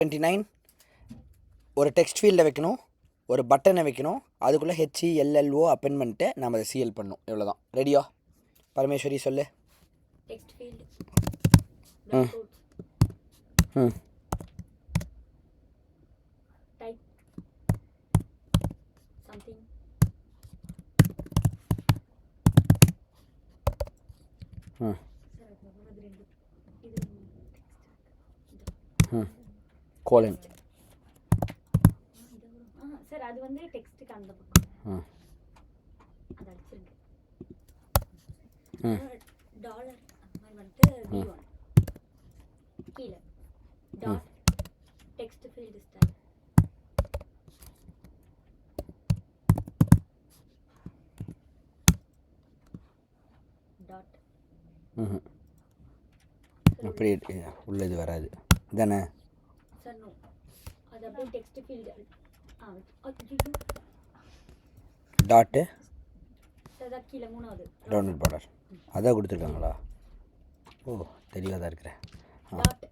29 ஒரு டெக்ஸ்ட் ஃபீல்டை வைக்கணும், ஒரு பட்டனை வைக்கணும், அதுக்குள்ளே HELLO அப்பெண்ட் பண்ணிட்டு நம்ம அதை சிஎல் பண்ணணும். எவ்வளோதான். ரெடியா பரமேஸ்வரி சொல்லு. Text field type something colon. Sir அது வந்து டெக்ஸ்ட்டுக்கு அந்த பக்கம் அது அடிச்சிருக்கு. டாலர் அந்த மாதிரி வந்துட்டு V1 கீழே dot text field style dot அப்படி உள்ள இது வராது தானே சார்? நோ, அது அப்படியே டெக்ஸ்ட் ஃபீல்டு டாட்டு சார் கீழே மூணாவது டவுன்லோட் பார்டர் அதான் கொடுத்துருக்காங்களா? ஓ தெளிவாக தான் இருக்கிறேன். Dot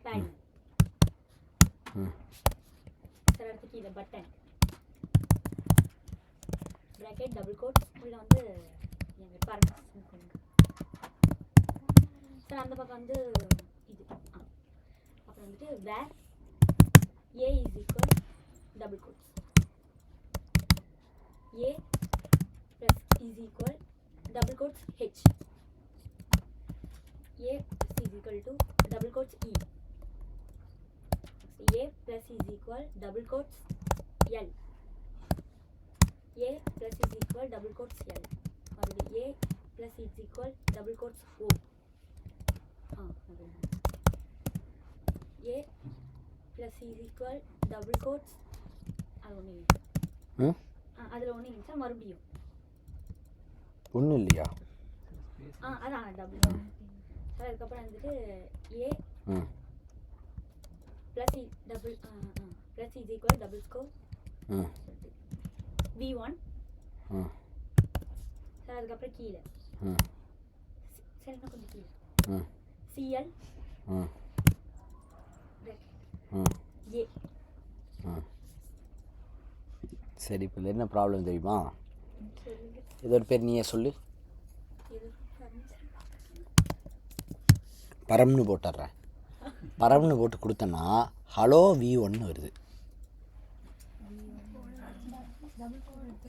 padding sir. அடுத்து கீழே பட்டன் ப்ராக்கெட் டபுள் கோட் உள்ள வந்து எங்கள் பர்மிஷன் கொடுங்க சார். அந்த பக்கம் வந்து இது அப்புறம் வந்துட்டு where A is equal double quotes A plus is equal double quotes H A plus is equal to double quotes E. A plus is equal double quotes L. A plus is equal double quotes L. மறுபடியும் A plus is equal double quotes O. A plus is equal double quotes அது ஒன்று அதில் ஒன்று sir. மறுபடியும் ஒன்றும் இல்லையா? அதான் double sir. அதுக்கப்புறம் வந்துட்டு A plus double plus is equal double score V1 sir. அதுக்கப்புறம் கீழே சார் இன்னும் கொஞ்சம் கீழே CL A. சரி, இப்போ என்ன ப்ராப்ளம் தெரியுமா? இதோட பேர் நீயே சொல்லு. பரம்னு போட்டுடுறேன். பரம்னு போட்டு கொடுத்தேன்னா ஹலோ V1 வருது.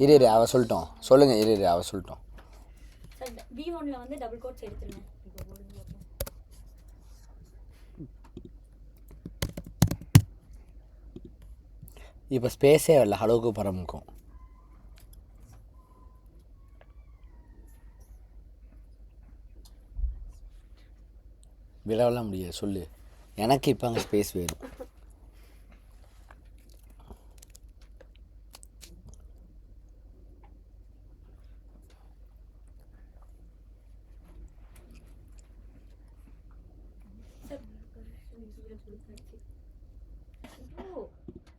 இரு அவ சொல்லிட்டோம். சொல்லுங்கள். இரு அவ சொல்லிட்டோம். V1ல வந்து டபுள் கோட்ஸ் எடுத்துருங்க. இப்போ ஸ்பேஸே வரல ஹலோக்கு பரமுக்கும். விடவெல்லாம் முடியாது. சொல்லு. எனக்கு இப்போ அங்கே ஸ்பேஸ் வேணும்.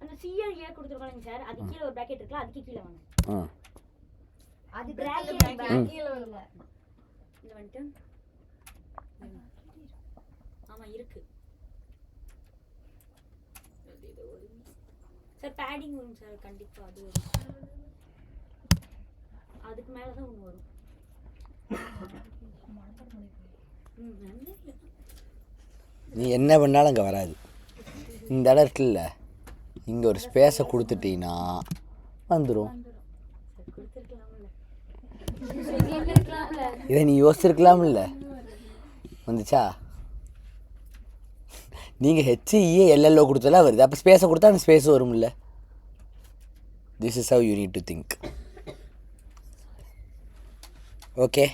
அந்த CL A கொடுத்துருக்காங்க சார். அது கீழே ஒரு பிராக்கெட் இருக்குல்ல, அதுக்கு கீழே வாங்க. அது பிராக்கெட் கீழே வரல. இந்த வந்துட்டு ஆமாம் இருக்கு சார். பேடிங் வரும் சார் கண்டிப்பாக. அது வரும். அதுக்கு மேலே தான் ஒன்று வரும். நீ என்ன பண்ணாலும் அங்கே வராது. இந்த இடம் இருக்குல்ல, இங்கே ஒரு ஸ்பேஸை கொடுத்துட்டீங்கன்னா வந்துடும். இதை நீ யோசிச்சிருக்கலாம்ல, வந்துச்சா? நீங்கள் HELLO கொடுத்தா வருது. அப்போ ஸ்பேஸை கொடுத்தா அந்த ஸ்பேஸ் வரும்ல. This is how you need to think. Okay.